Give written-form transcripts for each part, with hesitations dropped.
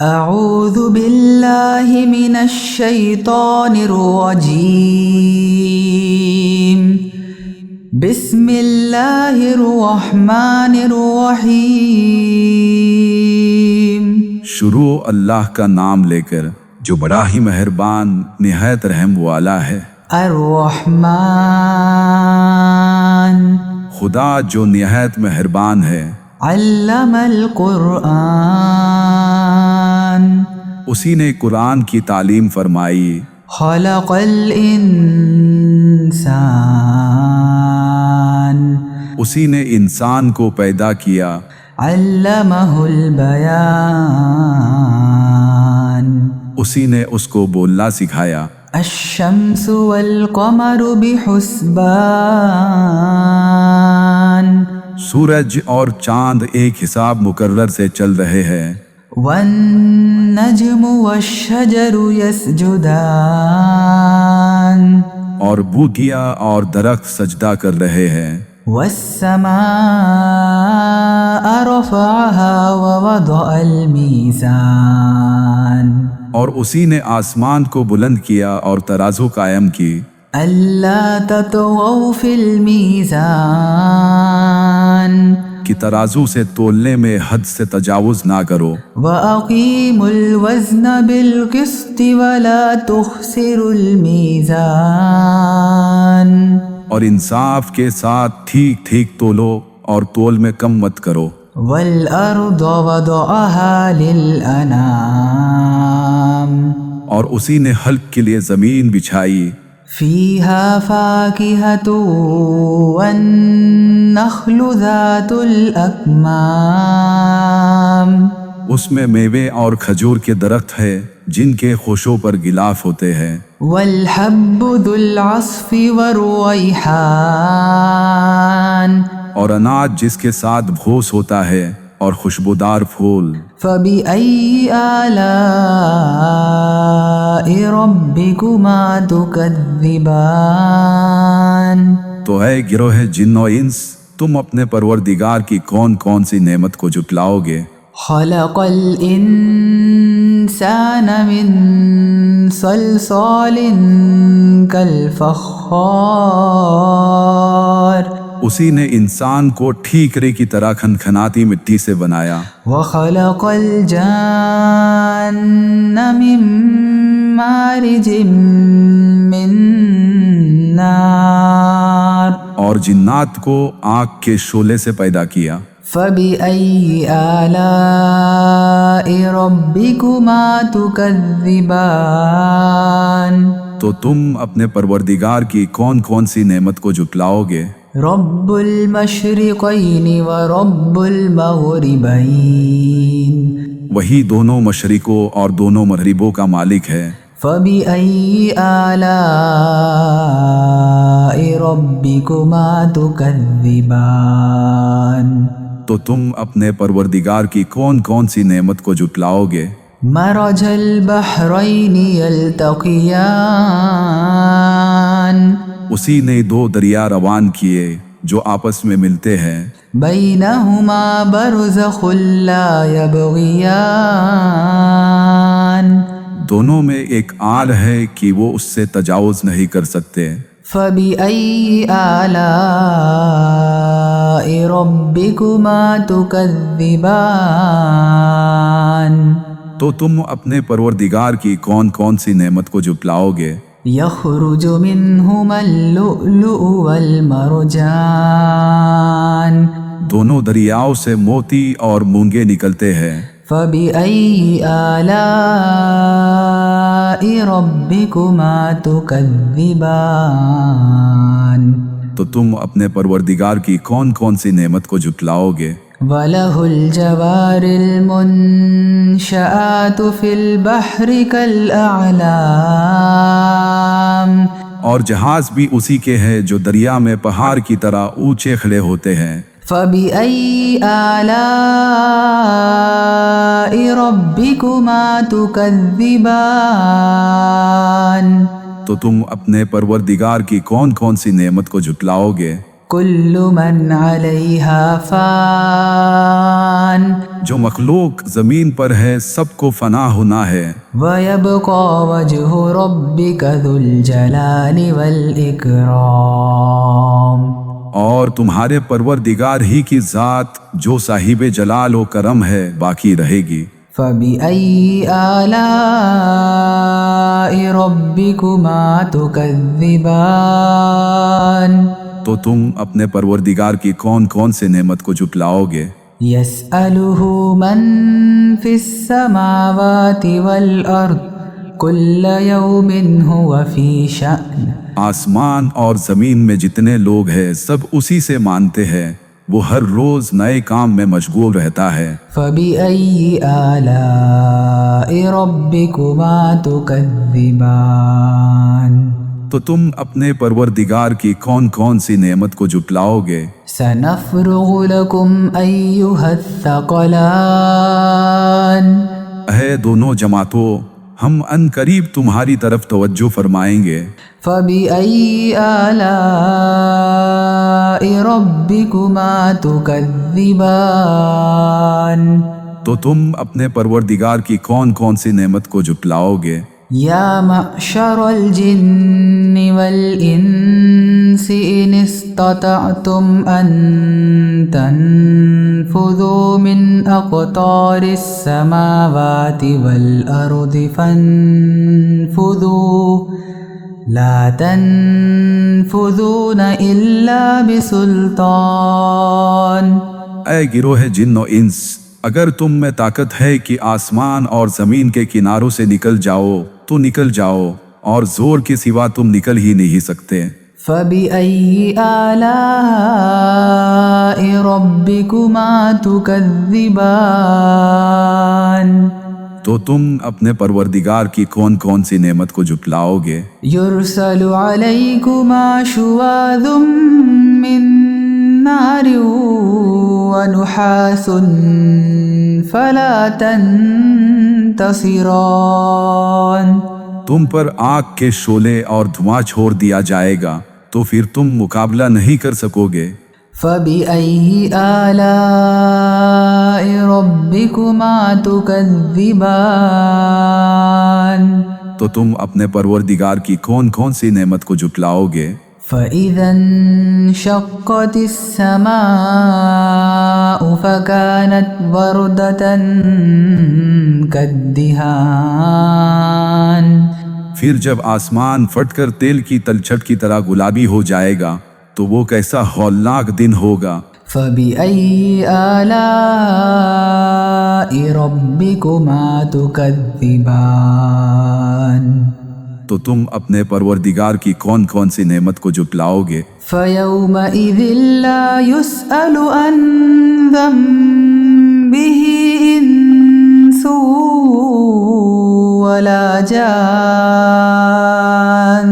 اعوذ باللہ من الشیطان الرجیم بسم اللہ الرحمن الرحیم۔ شروع اللہ کا نام لے کر جو بڑا ہی مہربان نہایت رحم والا ہے۔ الرحمن خدا جو نہایت مہربان ہے۔ علم القرآن اسی نے قرآن کی تعلیم فرمائی۔ خلق الانسان اسی نے انسان کو پیدا کیا۔ علمہ البیان اسی نے اس کو بولنا سکھایا۔ الشمس والقمر بحسبان سورج اور چاند ایک حساب مقرر سے چل رہے ہیں۔ والنجم والشجر يسجدان اور بوٹیاں اور درخت سجدہ کر رہے ہیں۔ والسماء رفعها ووضع الميزان اور اسی نے آسمان کو بلند کیا اور ترازو قائم کی۔ ألا تطغوا في الميزان کہ ترازو سے تولنے میں حد سے تجاوز نہ کرو۔ وأقيموا الوزن بالقسط ولا تخسروا الميزان اور انصاف کے ساتھ ٹھیک ٹھیک تولو اور تول میں کم مت کرو۔ والأرض وضعها للأنام اور اسی نے حلق کے لیے زمین بچھائی۔ فيها فاكهة والنخل ذات الأكمام اس میں میوے اور کھجور کے درخت ہے جن کے خوشوں پر غلاف ہوتے ہیں۔ والحب ذو العصف والريحان اور اناج جس کے ساتھ بھوس ہوتا ہے اور خوشبودار پھول۔ فبأي آلاء ربكما تكذبان تو اے گروہ جن و انس، تم اپنے پروردگار کی کون کون سی نعمت کو جھٹلاؤ گے؟ خلق الإنسان من صلصال كالفخار اسی نے انسان کو ٹھیکرے کی طرح کھنکھناتی مٹی سے بنایا۔ وخلق الجان من مارج من نار اور جنات کو آگ کے شعلے سے پیدا کیا۔ فبأي آلاء ربكما تكذبان تو تم اپنے پروردگار کی کون کون سی نعمت کو جھٹلاؤ گے؟ رب المشرقین ورب المغربین وہی دونوں مشرقوں اور دونوں مغربوں کا مالک ہے۔ فبأي آلاء ربكما تكذبان تو تم اپنے پروردگار کی کون کون سی نعمت کو جھٹلاؤ گے؟ مرج البحرین یلتقیان اسی نے دو دریا روان کیے جو آپس میں ملتے ہیں۔ بینہما برزخ لا یبغیان دونوں میں ایک آل ہے کہ وہ اس سے تجاوز نہیں کر سکتے۔ فبأي آلاء ربكما تكذبان تو تم اپنے پروردگار کی کون کون سی نعمت کو جھٹلاؤ گے؟ يخرج منهما اللؤلؤ والمرجان دونوں دریاؤں سے موتی اور مونگے نکلتے ہیں۔ فبأي آلاء ربكما تكذبان تو تم اپنے پروردگار کی کون کون سی نعمت کو جھٹلاؤ گے؟ وله الجوار المنشآت في البحر كالأعلام اور جہاز بھی اسی کے ہیں جو دریا میں پہاڑ کی طرح اونچے کھڑے ہوتے ہیں۔ فبأي آلاء ربكما تكذبان تو تم اپنے پروردگار کی کون کون سی نعمت کو جھٹلاؤ گے؟ كل من عليها فان جو مخلوق زمین پر ہے سب کو فنا ہونا ہے، ويبقى وجه ربك ذو الجلال والإكرام اور تمہارے پروردگار ہی کی ذات جو صاحب جلال و کرم ہے باقی رہے گی۔ فبأي آلاء ربكما تكذبان تو تم اپنے پروردگار کی کون کون سے نعمت کو جھٹلاؤ گے؟ يسأله من في السماوات والأرض كل يوم هو في شأن آسمان اور زمین میں جتنے لوگ ہیں سب اسی سے مانتے ہیں، وہ ہر روز نئے کام میں مشغول رہتا ہے۔ فبأي آلاء ربكما تكذبان تو تم اپنے پروردگار کی کون کون سی نعمت کو جھٹلاؤ گے؟ سنفرغ لكم أيها الثقلان اے دونوں جماعتوں، ہم ان قریب تمہاری طرف توجہ فرمائیں گے۔ فبأي آلاء ربكما تكذبان تو تم اپنے پروردگار کی کون کون سی نعمت کو جھٹلاؤ گے؟ يا معشر الجن والإنس إن استطعتم أن تنفذوا من أقطار السماوات والأرض فانفذوا لا تنفذون إلا بسلطان اے گروہ جن و انس، اگر تم میں طاقت ہے کہ آسمان اور زمین کے کناروں سے نکل جاؤ تو نکل جاؤ، اور زور کے سوا تم نکل ہی نہیں سکتے۔ فبأي آلاء ربكما تكذبان تو تم اپنے پروردگار کی کون کون سی نعمت کو جھٹلاؤ گے؟ يرسل عليكما شواظ من نار ونحاس فلا تنتصران تم پر آگ کے شعلے اور دھواں چھوڑ دیا جائے گا تو پھر تم مقابلہ نہیں کر سکو گے۔ فبأي آلاء ربكما تكذبان تو تم اپنے پروردگار کی کون کون سی نعمت کو جھٹلاؤ گے؟ فإذا انشقت السماء فكانت وردة كالدهان پھر جب آسمان پھٹ کر تیل کی تلچھٹ کی طرح گلابی ہو جائے گا تو وہ کیسا ہولناک دن ہوگا۔ فبأي آلاء ربكما تكذبان تو تم اپنے پروردگار کی کون کون سی نعمت کو جھٹلاؤ گے؟ فيومئذ لا يسأل عن ذنبه إنس ولا جان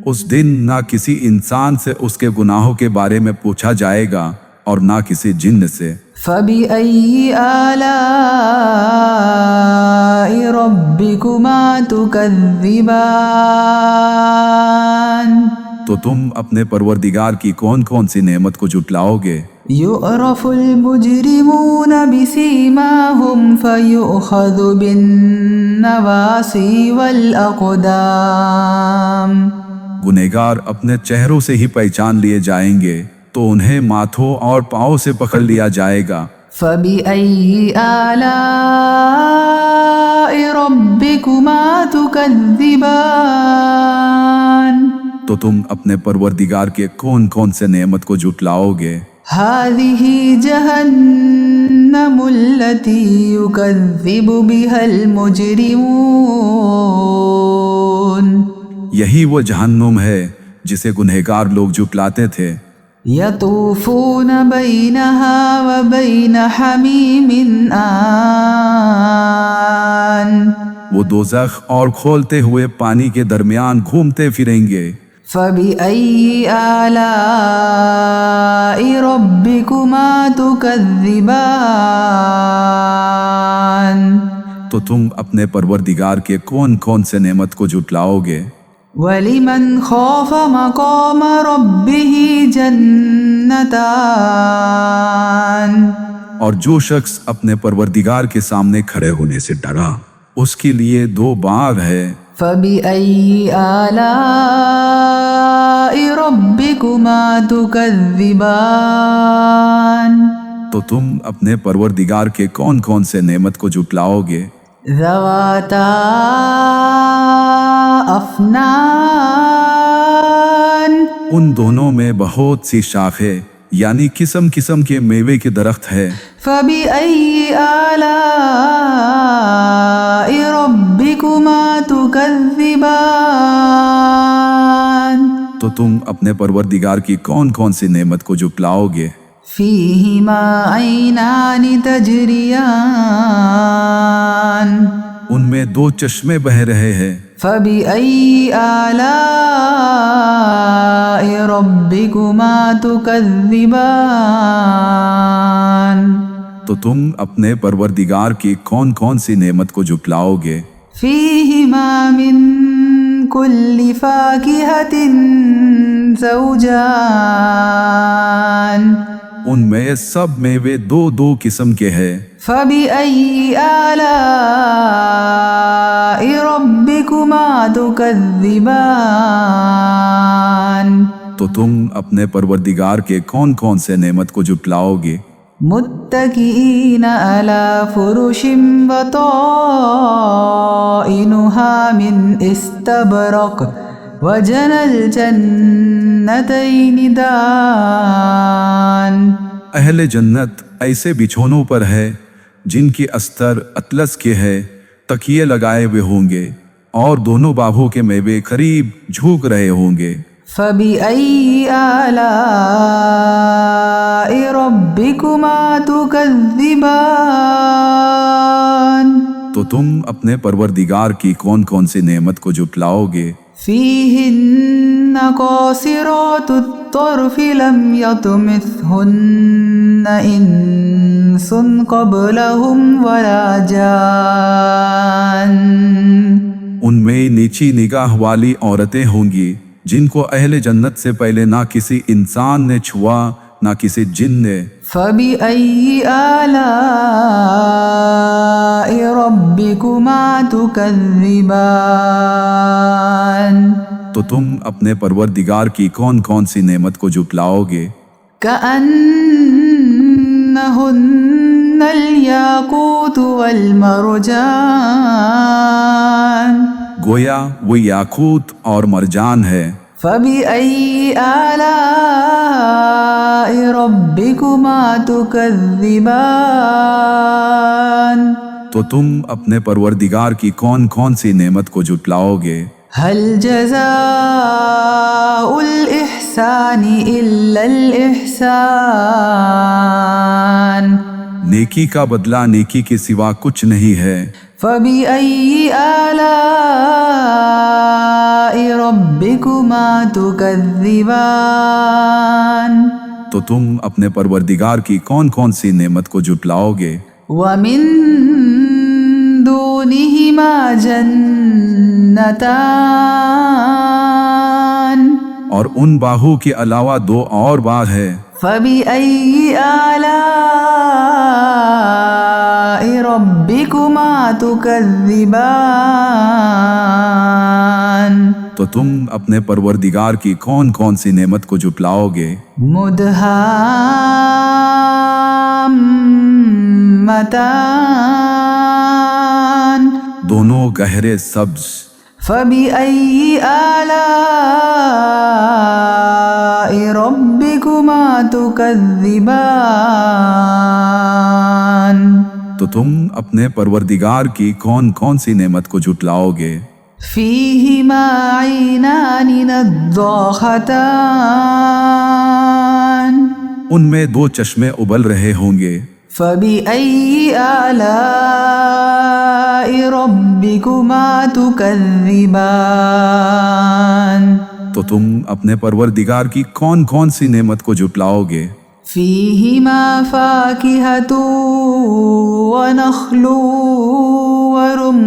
اس دن نہ کسی انسان سے اس کے گناہوں کے بارے میں پوچھا جائے گا اور نہ کسی جن سے۔ فبأي آلاء ربكما تكذبان تو تم اپنے پروردگار کی کون کون سی نعمت کو جھٹلاؤ گے؟ يعرف المجرمون بسيماهم فيؤخذ بالنواصي والأقدام گنہگار اپنے چہروں سے ہی پہچان لیے جائیں گے تو انہیں ماتھوں اور پاؤں سے پکڑ لیا جائے گا۔ فبأي آلاء ربكما تكذبان تو تم اپنے پروردگار کے کون کون سے نعمت کو جھٹلاؤ گے؟ هذه جهنم التي يكذب بها المجرمون یہی وہ جہنم ہے جسے گنہگار لوگ جھٹلاتے تھے۔ يطوفون بينها وبين حميم آن وہ دوزخ اور کھولتے ہوئے پانی کے درمیان گھومتے پھریں گے۔ فبأي آلاء ربكما تكذبان تو تم اپنے پروردگار کے کون کون سے نعمت کو جھٹلاؤ گے؟ وَلِمَنْ خَافَ مَقَامَ رَبِّهِ جَنَّتَانِ اور جو شخص اپنے پروردگار کے سامنے کھڑے ہونے سے ڈرا اس کے لیے 2 باغ ہے۔ فَبِأَيِّ آلَاءِ رَبِّكُمَا تُكَذِّبَانِ تو تم اپنے پروردگار کے کون کون سے نعمت کو جھٹلاؤ گے؟ ذَوَاتَا أَفْنَانٍ ان دونوں میں بہت سی شاخیں یعنی قسم قسم کے میوے کے درخت ہے۔ فَبِأَيِّ آلَاءِ رَبِّكُمَا تُكَذِّبَانِ تو تم اپنے پروردگار کی کون کون سی نعمت کو جھٹلاؤ گے؟ فِيهِمَا عَيْنَانِ تَجْرِيَانِ ان میں 2 چشمے بہہ رہے ہیں۔ فَبِأَيِّ آلَاءِ رَبِّكُمَا تُكَذِّبَانِ تو تم اپنے پروردگار کی کون کون سی نعمت کو جھٹلاؤ گے؟ فِيهِمَا مِن كُلِّ فَاكِهَةٍ زَوْجَانِ ان میں سب میوے 2 قسم کے ہیں۔ فَبِأَيِّ آلَاءِ رَبِّكُمَا تُكَذِّبَانِ تو تم اپنے پروردگار کے کون کون سے نعمت کو جھٹلاؤ گے؟ متكئين على فرش بطائنها من استبرق وجنى الجنتين دان اہل جنت ایسے بچھونوں پر ہے جن کی استر اطلس کے ہے، تکیے لگائے ہوئے ہوں گے اور دونوں باغوں کے میوے قریب جھوک رہے ہوں گے۔ فَبِأَيِّ آلَاءِ رَبِّكُمَا تُكَذِّبَانِ تو تم اپنے پروردگار کی کون کون سی نعمت کو جھٹلاؤ گے؟ فِيهِنَّ قَاصِرَاتُ الطَّرْفِ لَمْ يَطْمِثْهُنَّ إِنسٌ قَبْلَهُمْ وَلَا جَانٌّ ان میں نیچی نگاہ والی عورتیں ہوں گی جن کو اہل جنت سے پہلے نہ کسی انسان نے چھوا نہ کسی جن نے۔ فَبِأَيِّ آلَاءِ رَبِّكُمَا تُكَذِّبَانِ تو تم اپنے پروردگار کی کون کون سی نعمت کو جھٹلاؤ گے؟ كَأَنَّهُنَّ الْيَاقُوتُ وَالْمَرْجَانُ گویا وہ یاقوت اور مرجان ہے۔ فَبِأَيِّ آلَاءِ رَبِّكُمَا تُكَذِّبَانِ تو تم اپنے پروردگار کی کون کون سی نعمت کو جھٹلاؤ گے؟ هَلْ جَزَاءُ الْإِحْسَانِ إِلَّا الْإِحْسَانُ نیکی کا بدلہ نیکی کے سوا کچھ نہیں ہے۔ فَبِأَيِّ آلَاءِ رَبِّكُمَا تُكَذِّبَانِ تو تم اپنے پروردگار کی کون کون سی نعمت کو جھٹلاؤ گے؟ وَمِن دُونِهِمَا جَنَّتَانِ اور ان باغوں کے علاوہ 2 اور باغ ہے۔ فَبِأَيِّ آلَاءِ رَبِّكُمَا تُكَذِّبَانِ تو تم اپنے پروردگار کی کون کون سی نعمت کو جھٹلاؤ گے؟ مُدْهَامَّتَانِ دونوں گہرے سبز۔ فَبِأَيِّ آلَاءِ رَبِّكُمَا تُكَذِّبَانِ تو تم اپنے پروردگار کی کون کون سی نعمت کو جھٹلاؤ گے؟ فِيهِمَا عَيْنَانِ نَضَّاخَتَانِ ان میں 2 چشمے ابل رہے ہوں گے۔ فَبِأَيِّ آلَاءِ رَبِّكُمَا تُكَذِّبَانِ تو تم اپنے پروردگار کی کون کون سی نعمت کو جھٹلاؤ گے؟ فِيهِمَا فَاكِهَةٌ وَنَخْلٌ وَرُمَّانٌ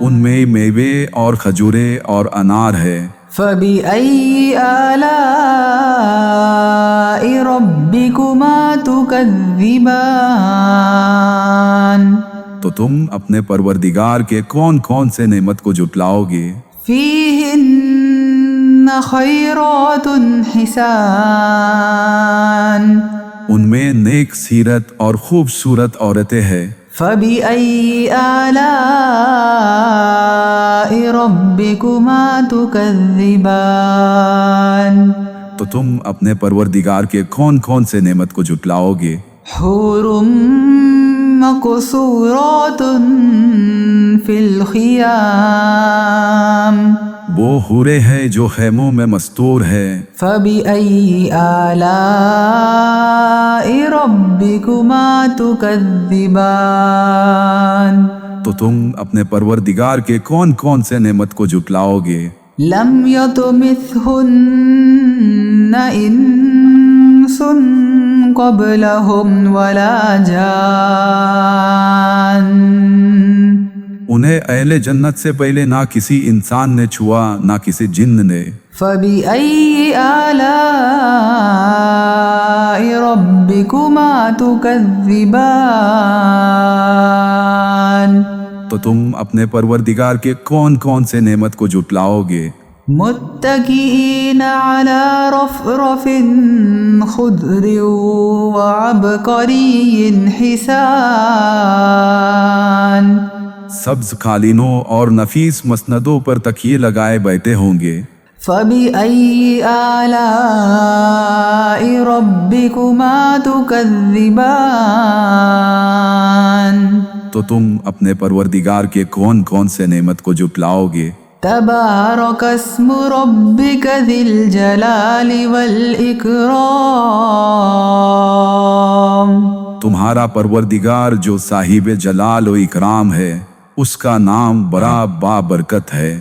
ان میں کئی میوے اور کھجورے اور انار ہے۔ فبأي آلاء ربكما تكذبان تو تم اپنے پروردگار کے کون کون سے نعمت کو جھٹلاؤ گے؟ فيهن خيرات حسان ان میں نیک سیرت اور خوبصورت عورتیں ہیں۔ فبأي آلاء ربكما تكذبان تو تم اپنے پروردگار کے کون کون سے نعمت کو جھٹلاؤ گے؟ حور مقصورات في الخيام وہ حورے ہیں جو خیموں میں مستور ہے۔ فبأي آلاء ربكما تكذبان تو تم اپنے پروردگار کے کون کون سے نعمت کو جھٹلاؤ گے؟ لم يطمثهن إنس قبلهم ولا جان انہیں اہل جنت سے پہلے نہ کسی انسان نے چھوا نہ کسی جن نے۔ فبأي آلاء ربكما تكذبان تو تم اپنے پروردگار کے کون کون سے نعمت کو جھٹلاؤ گے؟ متكئين على رفرف خضر وعبقري حسان سبز قالینوں اور نفیس مسندوں پر تکیے لگائے بیٹھے ہوں گے۔ فبأي آلاء ربكما تكذبان تو تم اپنے پروردگار کے کون کون سے نعمت کو جھٹلاؤ گے؟ تبارك اسم ربك ذي الجلال والإكرام تمہارا پروردگار جو صاحب جلال و اکرام ہے، اس کا نام بڑا بابرکت ہے۔